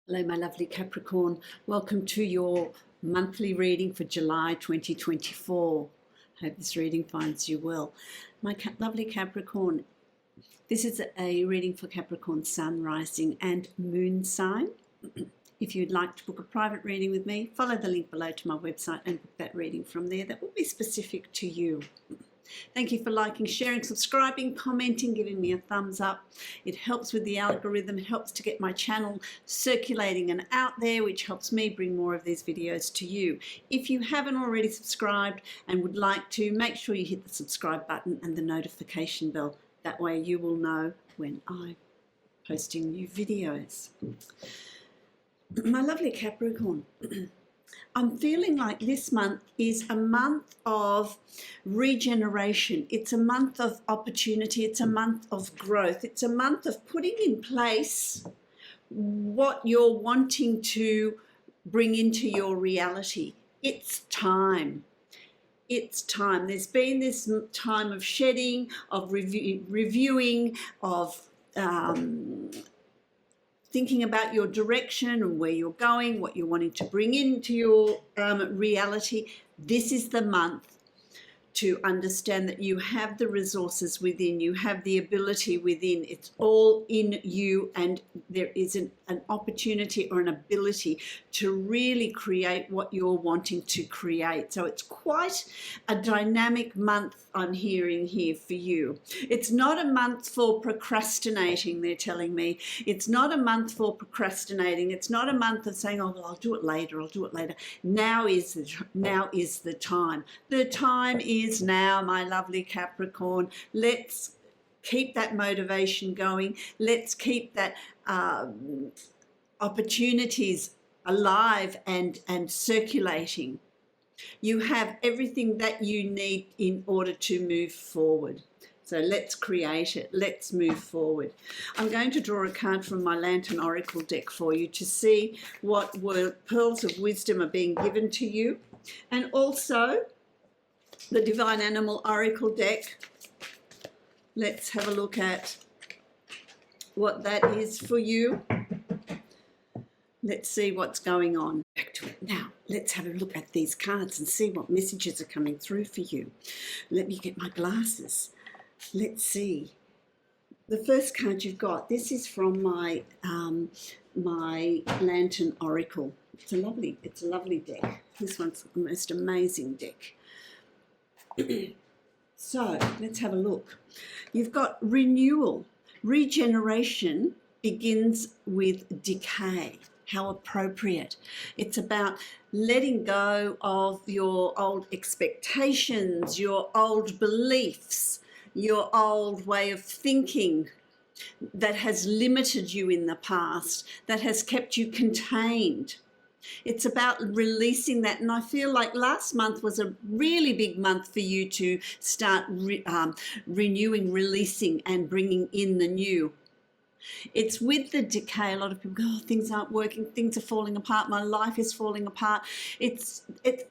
Hello, my lovely Capricorn. Welcome to your monthly reading for July 2024. Hope this reading finds you well. My lovely Capricorn, this is a reading for Capricorn Sun, Rising and Moon sign. If you'd like to book a private reading with me, follow the link below to my website and book that reading from there. That will be specific to you. Thank you for liking, sharing, subscribing, commenting, giving me a thumbs up. It helps with the algorithm, helps to get my channel circulating and out there, which helps me bring more of these videos to you. If you haven't already subscribed and would like to, make sure you hit the subscribe button and the notification bell. That way you will know when I'm posting new videos. My lovely Capricorn, I'm feeling like this month is a month of regeneration. It's a month of opportunity. It's a month of growth. It's a month of putting in place what you're wanting to bring into your reality. It's time. It's time. There's been this time of shedding, of reviewing, of thinking about your direction and where you're going, what you're wanting to bring into your reality. This is the month to understand that you have the resources within, you have the ability within, it's all in you, and there is an opportunity or an ability to really create what you're wanting to create. So it's quite a dynamic month I'm hearing here for you. It's not a month for procrastinating, they're telling me. It's not a month for procrastinating. It's not a month of saying, oh, well, I'll do it later, I'll do it later. Now is the time. The time is now, my lovely Capricorn. Let's keep that motivation going. Let's keep that opportunities alive and circulating. You have everything that you need in order to move forward. So let's create it. Let's move forward. I'm going to draw a card from my Lantern Oracle deck for you to see what pearls of wisdom are being given to you. And also the Divine Animal Oracle deck. Let's have a look at what that is for you. Let's see what's going on. Back to it now. Let's have a look at these cards and see what messages are coming through for you. Let me get my glasses. Let's see. The first card you've got, this is from my my Lantern Oracle. It's a lovely deck. This one's the most amazing deck. So let's have a look. You've got renewal. Regeneration begins with decay. How appropriate. It's about letting go of your old expectations, your old beliefs, your old way of thinking that has limited you in the past, that has kept you contained. It's about releasing that, and I feel like last month was a really big month for you to start renewing, releasing, and bringing in the new. It's with the decay. A lot of people go, oh, things aren't working, things are falling apart, my life is falling apart. It's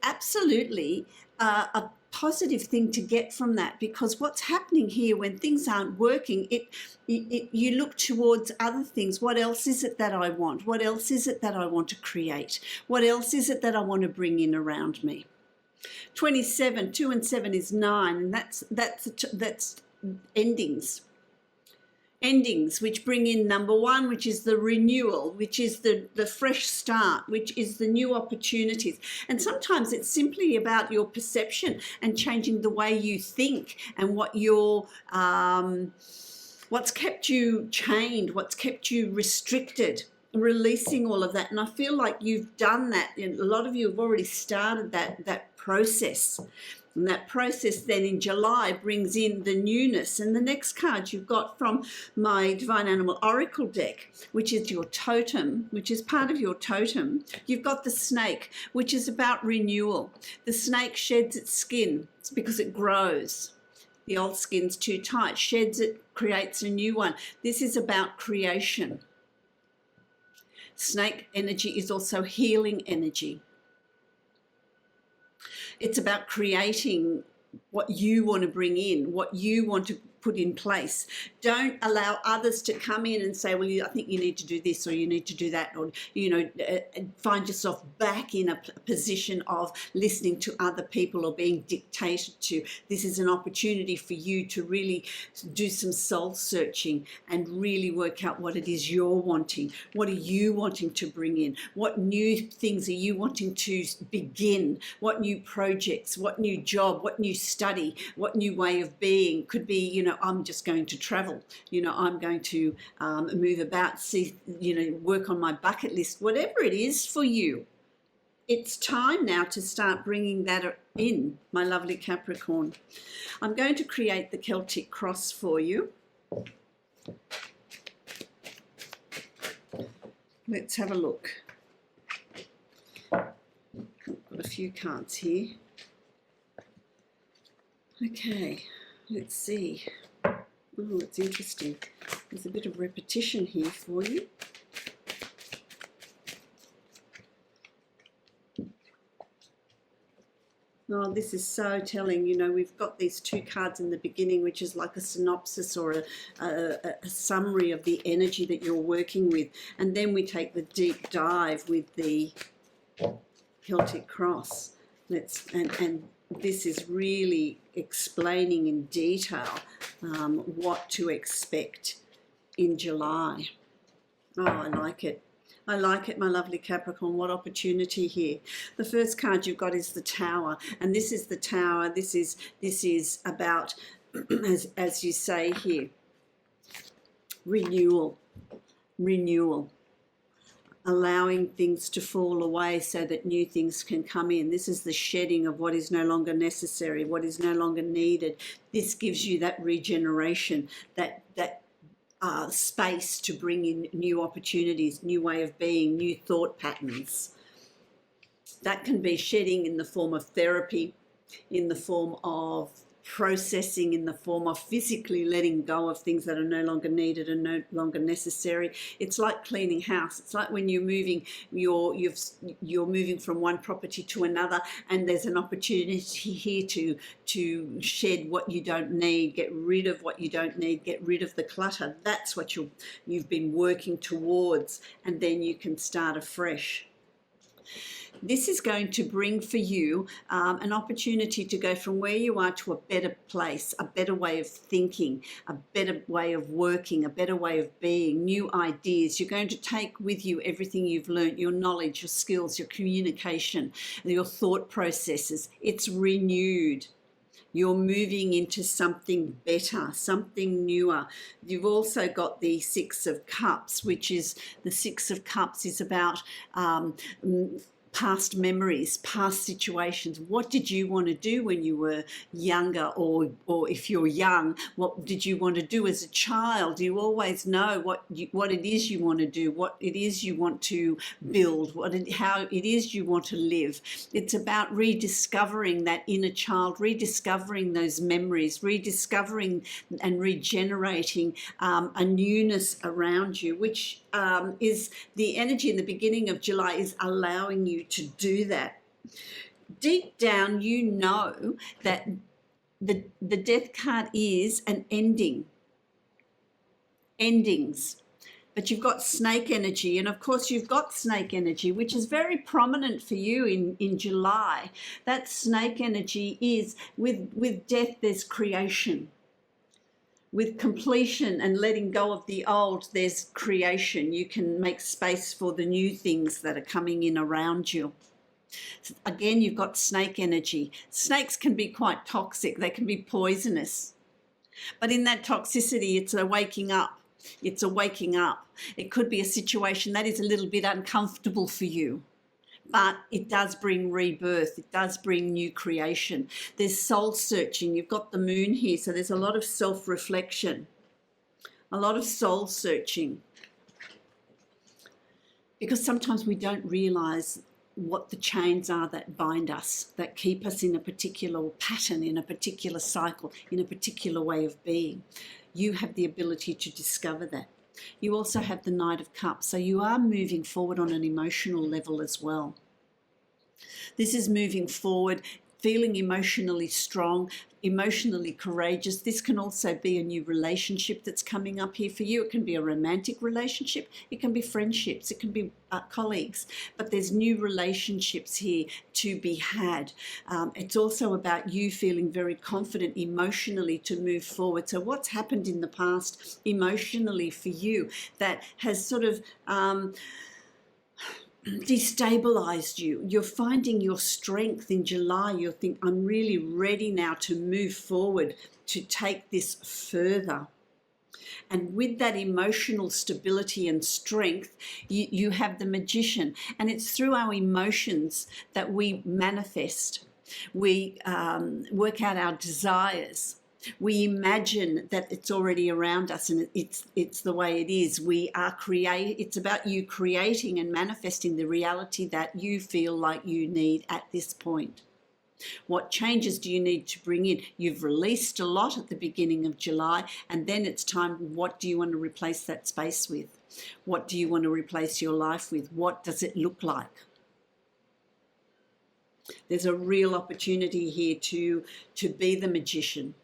absolutely a positive thing to get from that, because what's happening here when things aren't working, you look towards other things. What else is it that I want? What else is it that I want to create? What else is it that I want to bring in around me? 27, 2 and 7 is 9, and that's endings. Endings, which bring in number 1, which is the renewal, which is the fresh start, which is the new opportunities. And sometimes it's simply about your perception and changing the way you think and what what's kept you chained, what's kept you restricted, releasing all of that. And I feel like you've done that. And a lot of you have already started that process. And that process then in July brings in the newness. And the next card you've got from my Divine Animal Oracle deck, which is your totem, which is part of your totem. You've got the snake, which is about renewal. The snake sheds its skin. It's because it grows. The old skin's too tight. Sheds it, creates a new one. This is about creation. Snake energy is also healing energy. It's about creating what you want to bring in, what you want to put in place. Don't allow others to come in and say, well, I think you need to do this or you need to do that, or, you know, find yourself back in a position of listening to other people or being dictated to. This is an opportunity for you to really do some soul searching and really work out what it is you're wanting. What are you wanting to bring in? What new things are you wanting to begin? What new projects? What new job? What new study? What new way of being? Could be, you know, I'm just going to travel. You know, I'm going to move about, see, you know, work on my bucket list. Whatever it is for you, it's time now to start bringing that in, my lovely Capricorn. I'm going to create the Celtic cross for you. Let's have a look. I've got a few cards here. Okay, let's see. Oh, it's interesting. There's a bit of repetition here for you. Oh, this is so telling. You know, we've got these two cards in the beginning, which is like a synopsis or a summary of the energy that you're working with. And then we take the deep dive with the Celtic cross. And this is really explaining in detail what to expect in July. Oh, I like it. I like it, my lovely Capricorn. What opportunity here. The first card you've got is the Tower, and this is the Tower. This is about, as you say here, renewal, allowing things to fall away so that new things can come in. This is the shedding of what is no longer necessary, what is no longer needed. This gives you that regeneration, that space to bring in new opportunities, new way of being, new thought patterns. That can be shedding in the form of therapy, in the form of processing, in the form of physically letting go of things that are no longer needed and no longer necessary. It's like cleaning house. It's like when you're moving, you're moving from one property to another, and there's an opportunity here to shed what you don't need, get rid of what you don't need, get rid of the clutter. That's what you've been working towards, and then you can start afresh. This is going to bring for you an opportunity to go from where you are to a better place, a better way of thinking, a better way of working, a better way of being, new ideas. You're going to take with you everything you've learned, your knowledge, your skills, your communication, your thought processes. It's renewed. You're moving into something better, something newer. You've also got the Six of Cups, which is, the Six of Cups is about past memories, past situations. What did you want to do when you were younger, or if you're young, what did you want to do as a child? You always know what it is you want to do, what it is you want to build, how it is you want to live. It's about rediscovering that inner child, rediscovering those memories, rediscovering and regenerating a newness around you, which is the energy in the beginning of July is allowing you to do that. Deep down, you know that the Death card is an ending, endings. But you've got snake energy, and of course you've got snake energy, which is very prominent for you in July. That snake energy is, with death, there's creation. With completion and letting go of the old, there's creation. You can make space for the new things that are coming in around you. Again, you've got snake energy. Snakes can be quite toxic. They can be poisonous. But in that toxicity, it's a waking up. It's a waking up. It could be a situation that is a little bit uncomfortable for you, but it does bring rebirth. It does bring new creation. There's soul searching. You've got the moon here, so there's a lot of self-reflection, a lot of soul searching, because sometimes we don't realize what the chains are that bind us, that keep us in a particular pattern, in a particular cycle, in a particular way of being. You have the ability to discover that. You also have the Knight of Cups, so you are moving forward on an emotional level as well. This is moving forward feeling emotionally strong, emotionally courageous. This can also be a new relationship that's coming up here for you. It can be a romantic relationship, it can be friendships, it can be colleagues, but there's new relationships here to be had. It's also about you feeling very confident emotionally to move forward. So what's happened in the past emotionally for you that has sort of destabilized you? You're finding your strength in July. You'll think, I'm really ready now to move forward, to take this further. And with that emotional stability and strength, you have the Magician. And it's through our emotions that we manifest. We work out our desires. We imagine that it's already around us and it's the way it is. It's about you creating and manifesting the reality that you feel like you need at this point. What changes do you need to bring in? You've released a lot at the beginning of July, and then it's time, what do you want to replace that space with? What do you want to replace your life with? What does it look like? There's a real opportunity here to be the Magician.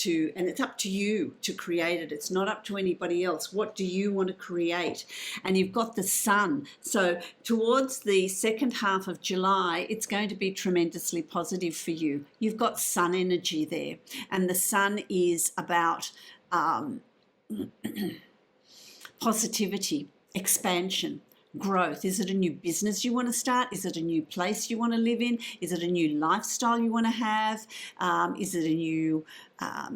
And it's up to you to create it. It's not up to anybody else. What do you want to create? And you've got the Sun. So towards the second half of July, it's going to be tremendously positive for you. You've got Sun energy there. And the Sun is about positivity, expansion, growth. Is it a new business you want to start? Is it a new place you want to live in? Is it a new lifestyle you want to have? Is it a new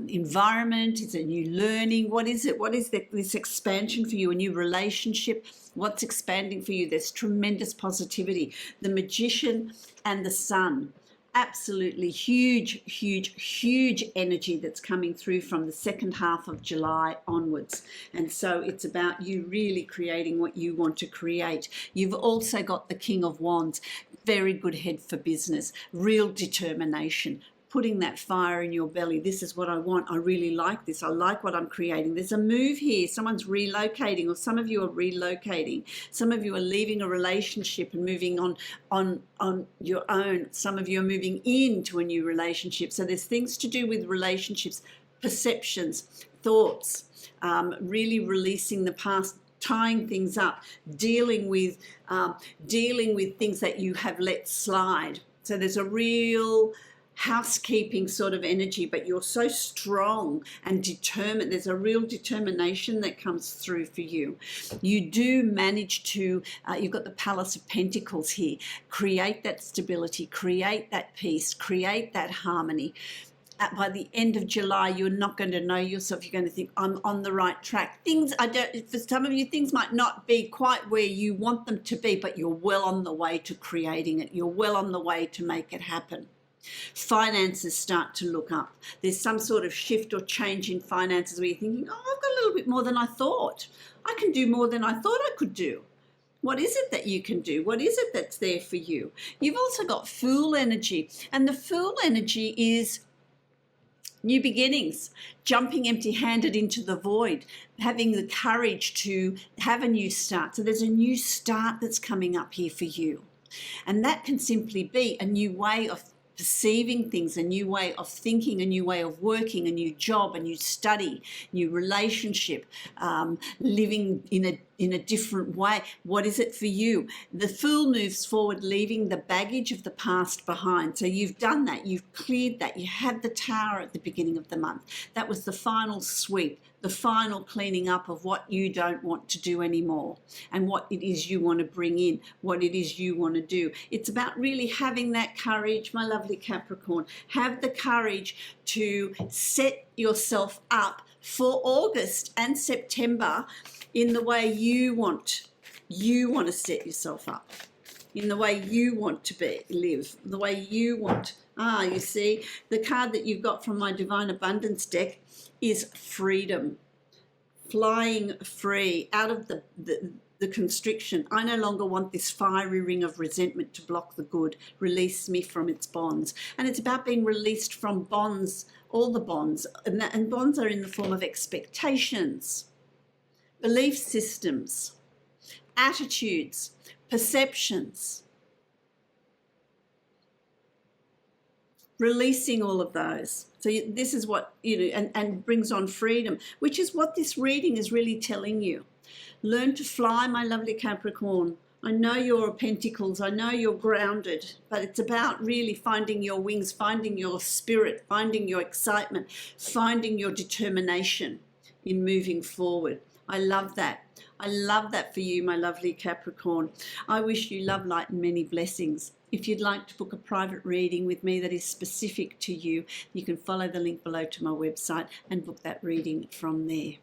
environment? Is it new learning? What is it? What is this expansion for you? A new relationship? What's expanding for you? There's tremendous positivity. The Magician and the Sun. Absolutely huge, huge, huge energy that's coming through from the second half of July onwards. And so it's about you really creating what you want to create. You've also got the King of Wands, very good head for business, real determination, putting that fire in your belly. This is what I want. I really like this. I like what I'm creating. There's a move here. Someone's relocating, or some of you are relocating. Some of you are leaving a relationship and moving on your own. Some of you are moving into a new relationship. So there's things to do with relationships, perceptions, thoughts, really releasing the past, tying things up, dealing with things that you have let slide. So there's a real housekeeping sort of energy, but you're so strong and determined. There's a real determination that comes through for you. You do manage to, you've got the Palace of Pentacles here, create that stability, create that peace, create that harmony. By the end of July, you're not going to know yourself. You're going to think, I'm on the right track. For some of you, things might not be quite where you want them to be, but you're well on the way to creating it. You're well on the way to make it happen. Finances start to look up. There's some sort of shift or change in finances where you're thinking, oh, I've got a little bit more than I thought. I can do more than I thought I could do. What is it that you can do? What is it that's there for you? You've also got Fool energy, and the Fool energy is new beginnings, jumping empty-handed into the void, having the courage to have a new start. So there's a new start that's coming up here for you. And that can simply be a new way of perceiving things, a new way of thinking, a new way of working, a new job, a new study, new relationship, living in a different way. What is it for you? The Fool moves forward, leaving the baggage of the past behind. So you've done that, you've cleared that, you had the Tower at the beginning of the month. That was the final sweep, the final cleaning up of what you don't want to do anymore and what it is you want to bring in, what it is you want to do. It's about really having that courage, my lovely Capricorn. Have the courage to set yourself up for August and September in the way you want. You want to set yourself up in the way you want to live, the way you want. You see, the card that you've got from my Divine Abundance deck is freedom, flying free out of the constriction. I no longer want this fiery ring of resentment to block the good. Release me from its bonds. And it's about being released from bonds, all the bonds. And bonds are in the form of expectations, belief systems, attitudes, perceptions. releasing all of those. So this is what, and brings on freedom, which is what this reading is really telling you. Learn to fly, my lovely Capricorn. I know you're a Pentacles, I know you're grounded, but it's about really finding your wings, finding your spirit, finding your excitement, finding your determination in moving forward. I love that. I love that for you, my lovely Capricorn. I wish you love, light, and many blessings. If you'd like to book a private reading with me that is specific to you, you can follow the link below to my website and book that reading from there.